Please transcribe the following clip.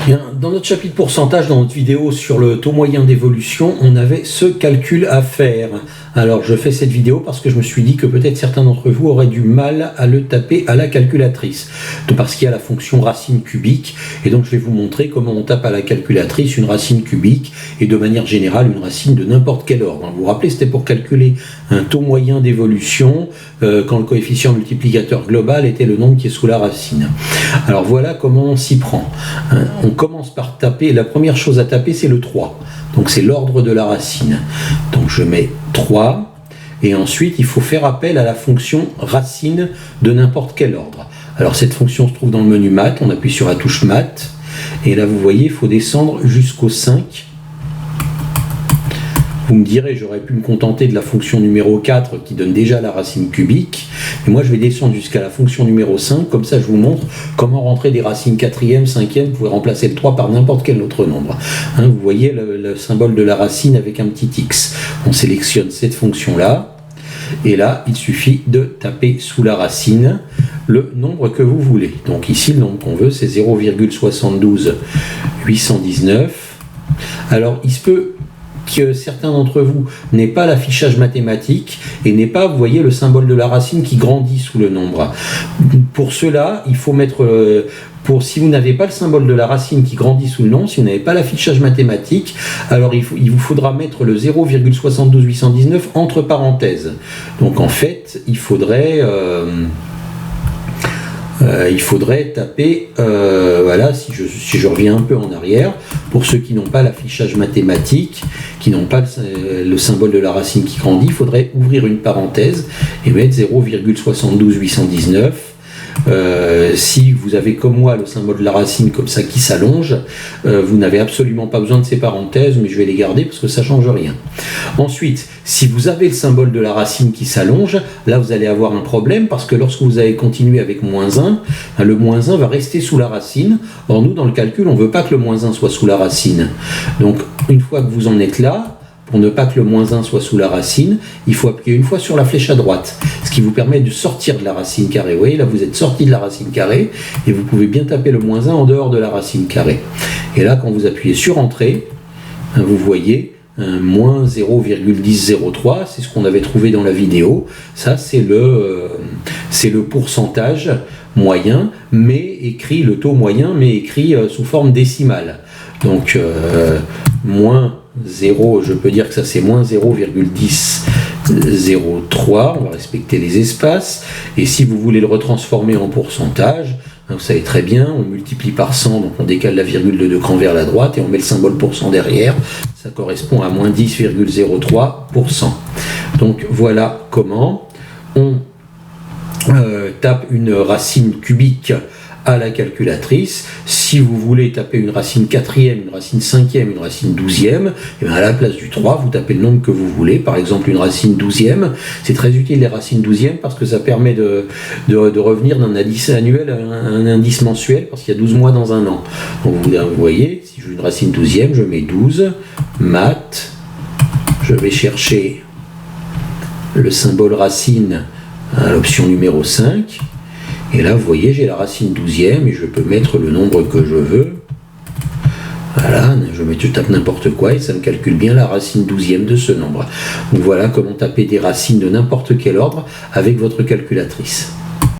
Bien, dans notre chapitre pourcentage, dans notre vidéo sur le taux moyen d'évolution, on avait ce calcul à faire. Alors je fais cette vidéo parce que je me suis dit que peut-être certains d'entre vous auraient du mal à le taper à la calculatrice. Donc, parce qu'il y a la fonction racine cubique, et donc je vais vous montrer comment on tape à la calculatrice une racine cubique, et de manière générale une racine de n'importe quel ordre. Vous vous rappelez, c'était pour calculer un taux moyen d'évolution quand le coefficient multiplicateur global était le nombre qui est sous la racine. Alors voilà comment on s'y prend. On commence par taper, la première chose à taper c'est le 3, donc c'est l'ordre de la racine. Donc je mets 3, et ensuite il faut faire appel à la fonction racine de n'importe quel ordre. Alors cette fonction se trouve dans le menu maths, on appuie sur la touche maths, et là vous voyez il faut descendre jusqu'au 5. Vous me direz, j'aurais pu me contenter de la fonction numéro 4 qui donne déjà la racine cubique, mais moi je vais descendre jusqu'à la fonction numéro 5, comme ça je vous montre comment rentrer des racines 4e, 5e, vous pouvez remplacer le 3 par n'importe quel autre nombre. Vous voyez le symbole de la racine avec un petit x. On sélectionne cette fonction-là, et là il suffit de taper sous la racine le nombre que vous voulez. Donc ici le nombre qu'on veut c'est 0,72819. Alors il se peut que certains d'entre vous n'aient pas l'affichage mathématique et n'aient pas, vous voyez, le symbole de la racine qui grandit sous le nombre. Pour cela, il faut mettre, si vous n'avez pas le symbole de la racine qui grandit sous le nombre, si vous n'avez pas l'affichage mathématique, alors il vous faudra mettre le 0,72819 entre parenthèses. Donc en fait, il faudrait taper, voilà, si je reviens un peu en arrière, pour ceux qui n'ont pas l'affichage mathématique, qui n'ont pas le symbole de la racine qui grandit, il faudrait ouvrir une parenthèse et mettre 0,72819. Si vous avez comme moi le symbole de la racine comme ça qui s'allonge, vous n'avez absolument pas besoin de ces parenthèses, mais je vais les garder parce que ça ne change rien. Ensuite, si vous avez le symbole de la racine qui s'allonge, là vous allez avoir un problème parce que lorsque vous allez continuer avec moins 1, le moins 1 va rester sous la racine. Or nous dans le calcul on ne veut pas que le moins 1 soit sous la racine. Donc une fois que vous en êtes là, pour ne pas que le moins 1 soit sous la racine, il faut appuyer une fois sur la flèche à droite, ce qui vous permet de sortir de la racine carrée. Vous voyez, là vous êtes sorti de la racine carrée, et vous pouvez bien taper le moins 1 en dehors de la racine carrée. Et là, quand vous appuyez sur Entrée, vous voyez un moins 0,1003, c'est ce qu'on avait trouvé dans la vidéo. Ça, c'est le pourcentage moyen, mais écrit, le taux moyen, mais écrit sous forme décimale. Donc, moins 0, je peux dire que ça c'est moins 0,1003, on va respecter les espaces, et si vous voulez le retransformer en pourcentage, vous savez très bien, on multiplie par 100, donc on décale la virgule de 2 crans vers la droite, et on met le symbole pourcent derrière, ça correspond à moins 10,03%. Donc voilà comment on tape une racine cubique à la calculatrice. Si vous voulez taper une racine 4e, une racine 5e, une racine 12e, et bien à la place du 3, vous tapez le nombre que vous voulez. Par exemple, une racine 12e, c'est très utile les racines 12e parce que ça permet de revenir d'un indice annuel à un indice mensuel parce qu'il y a 12 mois dans un an. Donc vous voyez, si je veux une racine 12e, je mets 12, maths, je vais chercher le symbole racine à l'option numéro 5, et là, vous voyez, j'ai la racine 12e et je peux mettre le nombre que je veux. Voilà, je tape n'importe quoi et ça me calcule bien la racine 12e de ce nombre. Donc voilà comment taper des racines de n'importe quel ordre avec votre calculatrice.